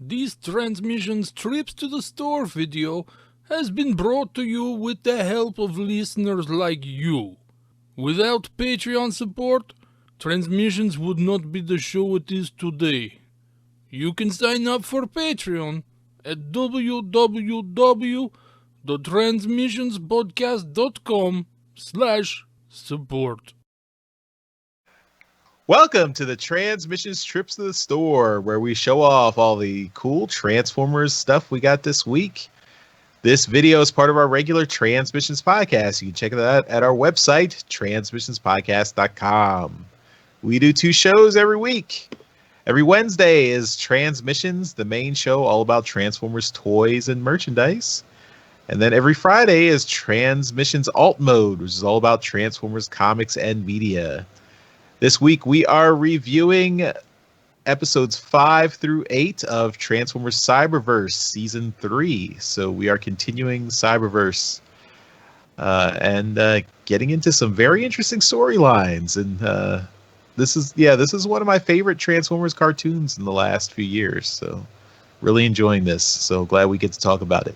This Transmissions Trips to the Store video has been brought to you with the help of listeners like you. Without Patreon support, Transmissions would not be the show it is today. You can sign up for Patreon at www.transmissionspodcast.com/support. Welcome to the Transmissions Trips to the Store, where we show off all the cool Transformers stuff we got this week. This video is part of our regular Transmissions podcast. You can check it out at our website, transmissionspodcast.com. We do 2 shows every week. Every Wednesday is Transmissions, the main show all about Transformers toys and merchandise. And then every Friday is Transmissions Alt Mode, which is all about Transformers comics and media. This week we are reviewing episodes 5 through 8 of Transformers Cyberverse Season 3. So we are continuing Cyberverse and getting into some very interesting storylines. And this is one of my favorite Transformers cartoons in the last few years. So really enjoying this. So glad we get to talk about it.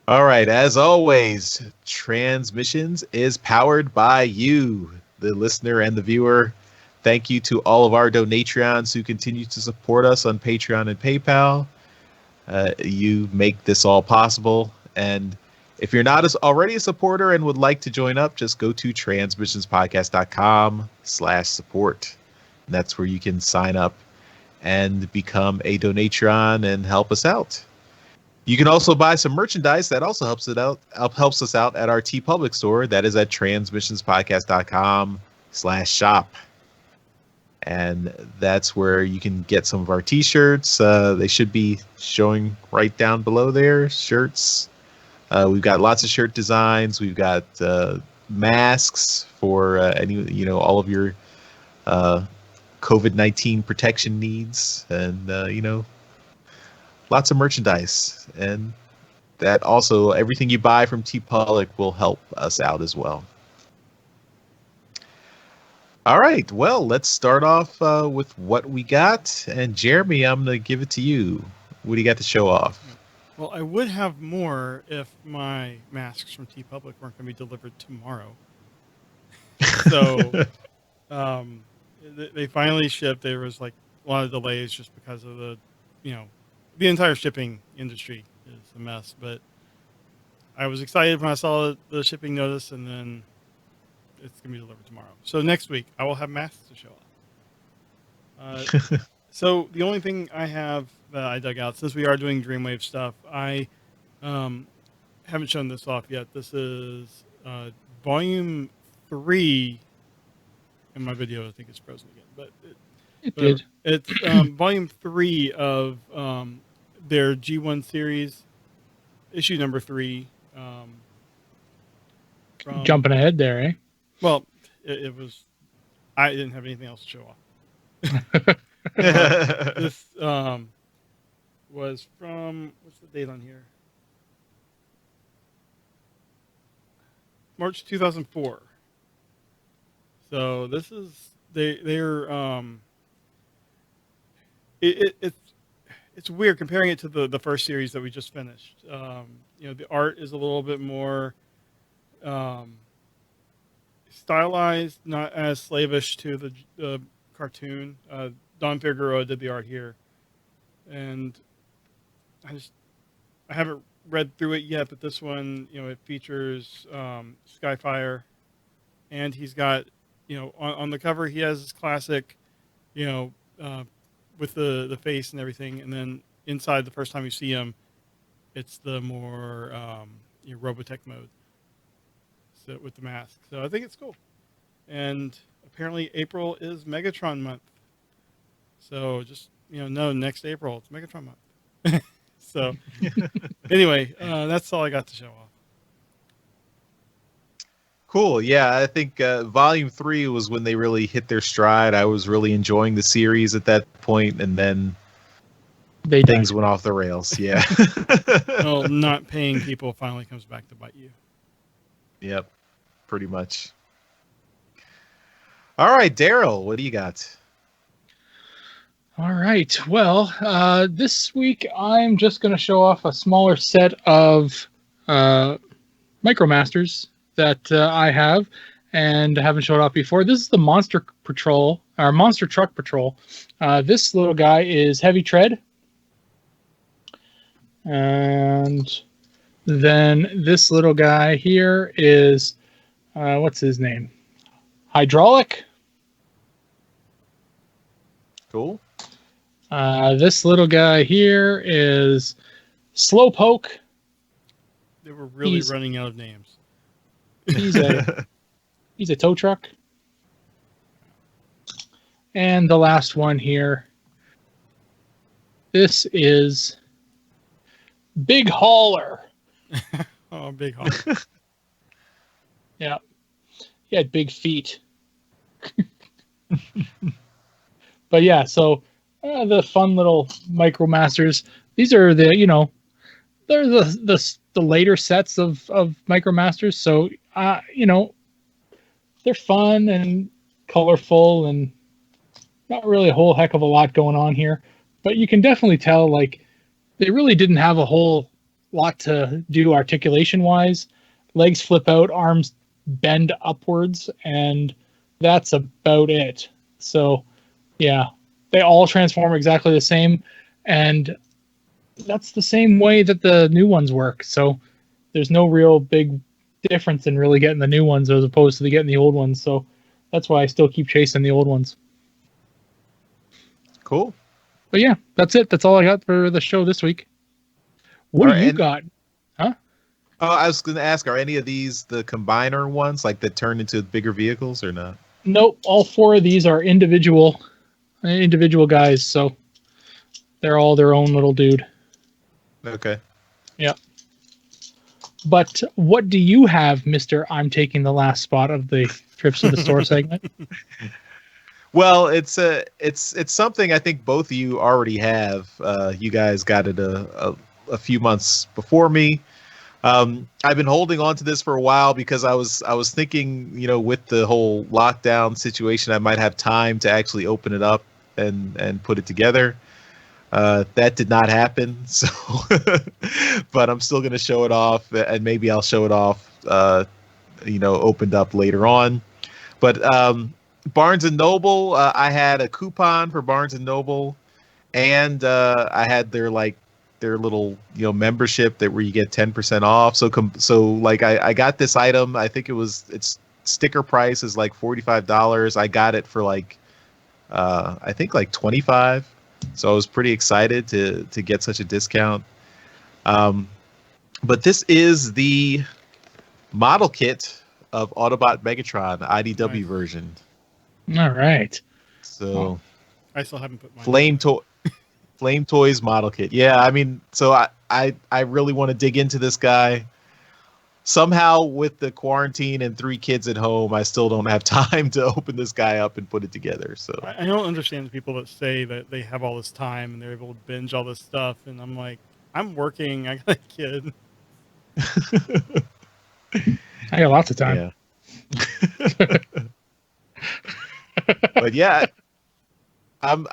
All right, as always, Transmissions is powered by you, the listener and the viewer. Thank you to all of our Donatrions who continue to support us on Patreon and PayPal. You make this all possible. And if you're not already a supporter and would like to join up, just go to transmissionspodcast.com/support. And that's where you can sign up and become a Donatron and help us out. You can also buy some merchandise that also helps us out at our TeePublic store. That is at transmissionspodcast.com/shop. And that's where you can get some of our t-shirts. They should be showing right down below there. Shirts. We've got lots of shirt designs. We've got masks for all of your COVID-19 protection needs, and lots of merchandise. And that also, everything you buy from TeePublic will help us out as well. All right, well, let's start off with what we got. And Jeremy, I'm going to give it to you. What do you got to show off? Well, I would have more if my masks from TeePublic weren't going to be delivered tomorrow. So they finally shipped. There was like a lot of delays just because of the entire shipping industry is a mess. But I was excited when I saw the shipping notice, and then it's going to be delivered tomorrow. So next week, I will have masks to show off. So the only thing I have that I dug out, since we are doing Dreamwave stuff, I haven't shown this off yet. This is Volume 3. In my video, I think it's frozen again. But it did. It's Volume 3 of their G1 series, issue number 3. Jumping ahead there, eh? Well, it was. I didn't have anything else to show off. This was from, what's the date on here? March 2004. So this is it's weird comparing it to the first series that we just finished. The art is a little bit more stylized, not as slavish to the cartoon. Don Figueroa did the art here, and I haven't read through it yet, but this one, it features Skyfire, and he's got, on the cover he has his classic, with the face and everything, and then inside, the first time you see him, it's the more Robotech mode. So with the mask, so I think it's cool. And apparently April is Megatron month, so just next April it's Megatron month. So anyway, that's all I got to show off. Cool. Yeah, I think Volume 3 was when they really hit their stride. I was really enjoying the series at that point, and then things went off the rails. Yeah. Well, not paying people finally comes back to bite you. Yep, pretty much. All right, Darryl, what do you got? All right. Well, this week I'm just going to show off a smaller set of Micromasters that I have and haven't showed off before. This is the Monster Patrol, or Monster Truck Patrol. This little guy is Heavy Tread. And then this little guy here is, what's his name? Hydraulic. Cool. This little guy here is Slowpoke. They were really running out of names. He's a tow truck. And the last one here. This is Big Hauler. Oh, Big Hauler. Yeah. He had big feet. But yeah, so the fun little Micromasters. These are the, they're the later sets of Micromasters. So, they're fun and colorful and not really a whole heck of a lot going on here. But you can definitely tell, like, they really didn't have a whole lot to do articulation-wise. Legs flip out, arms bend upwards, and that's about it. So, yeah, they all transform exactly the same, and that's the same way that the new ones work. So there's no real big difference in really getting the new ones as opposed to getting the old ones. So that's why I still keep chasing the old ones. Cool. But yeah, that's it. That's all I got for the show this week. What do you got? Huh? Oh, I was going to ask, are any of these the combiner ones, like that turn into bigger vehicles, or not? Nope. All four of these are individual guys. So they're all their own little dude. Okay. Yeah. But what do you have, Mr. I'm taking the last spot of the trips to the store segment? Well, it's something I think both of you already have. You guys got it a few months before me. I've been holding on to this for a while because I was thinking, with the whole lockdown situation, I might have time to actually open it up and put it together. That did not happen, so but I'm still going to show it off, and maybe I'll show it off, opened up later on. But Barnes & Noble, I had a coupon for Barnes & Noble, and I had their little membership where you get 10% off. So I got this item. I think its sticker price is like $45. I got it for I think $25. So I was pretty excited to get such a discount. But this is the model kit of Autobot Megatron, the IDW version. All right. So I still haven't put mine. Flame Toys model kit. Yeah, I mean, so I really want to dig into this guy. Somehow, with the quarantine and 3 kids at home, I still don't have time to open this guy up and put it together. So I don't understand the people that say that they have all this time and they're able to binge all this stuff. And I'm like, I'm working. I got a kid. I got lots of time. Yeah. But yeah, I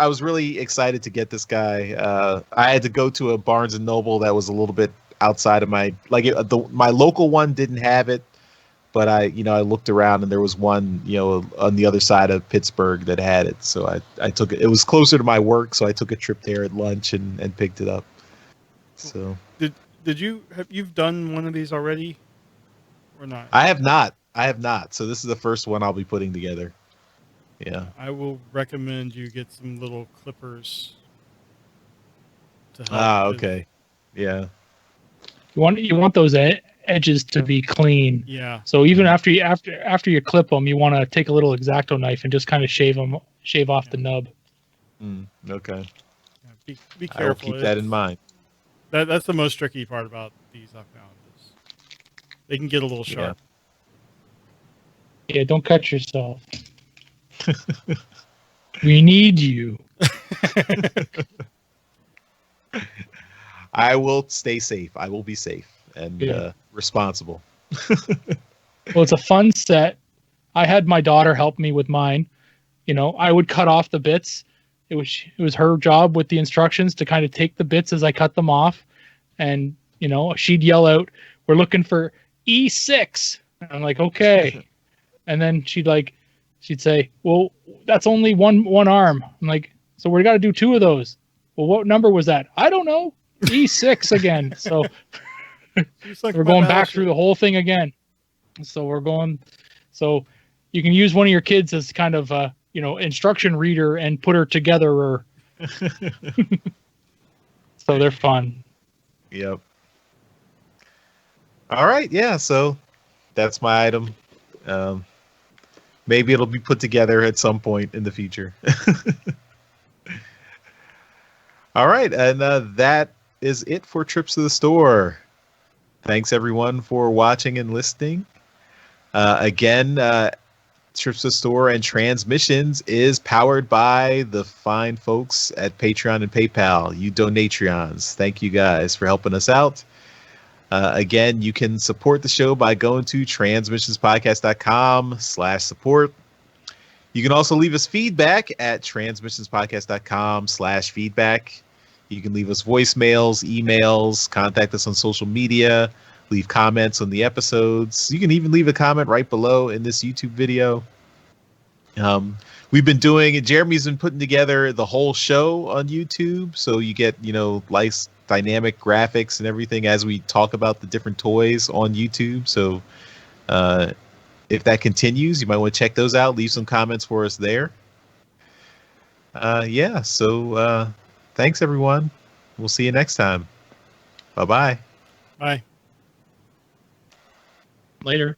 was really excited to get this guy. I had to go to a Barnes & Noble that was a little bit outside of my my local one didn't have it, but I looked around and there was one on the other side of Pittsburgh that had it, so I took it. It was closer to my work, so I took a trip there at lunch and picked it up. So did you've done one of these already or not? I have not. So this is the first one I'll be putting together. Yeah, I will recommend you get some little clippers to help. Okay. Yeah. You want those edges to be clean. Yeah. So even after you clip them, you want to take a little X-Acto knife and just kind of shave off the nub. Okay. Yeah, be careful. I will keep that in mind. That's the most tricky part about these I've found. They can get a little sharp. Yeah, don't cut yourself. We need you. I will stay safe. I will be safe and responsible. Well, it's a fun set. I had my daughter help me with mine. I would cut off the bits, it was her job with the instructions to kind of take the bits as I cut them off, and she'd yell out, "We're looking for E6." And I'm like, "Okay," and then she'd say, "Well, that's only one arm." I'm like, "So we got to do 2 of those." "Well, what number was that?" "I don't know." E6 again. So we're going back through the whole thing again. So you can use one of your kids as kind of instruction reader and put her together. So they're fun. Yep. All right. Yeah. So that's my item. Maybe it'll be put together at some point in the future. All right. And that is it for Trips to the Store. Thanks, everyone, for watching and listening. Again, Trips to the Store and Transmissions is powered by the fine folks at Patreon and PayPal. You Donatreons. Thank you guys for helping us out. Again, you can support the show by going to transmissionspodcast.com/support. You can also leave us feedback at transmissionspodcast.com/feedback. You can leave us voicemails, emails, contact us on social media, leave comments on the episodes. You can even leave a comment right below in this YouTube video. We've been Jeremy's been putting together the whole show on YouTube, so you get, nice dynamic graphics and everything as we talk about the different toys on YouTube. So if that continues, you might want to check those out. Leave some comments for us there. So thanks, everyone. We'll see you next time. Bye-bye. Bye. Later.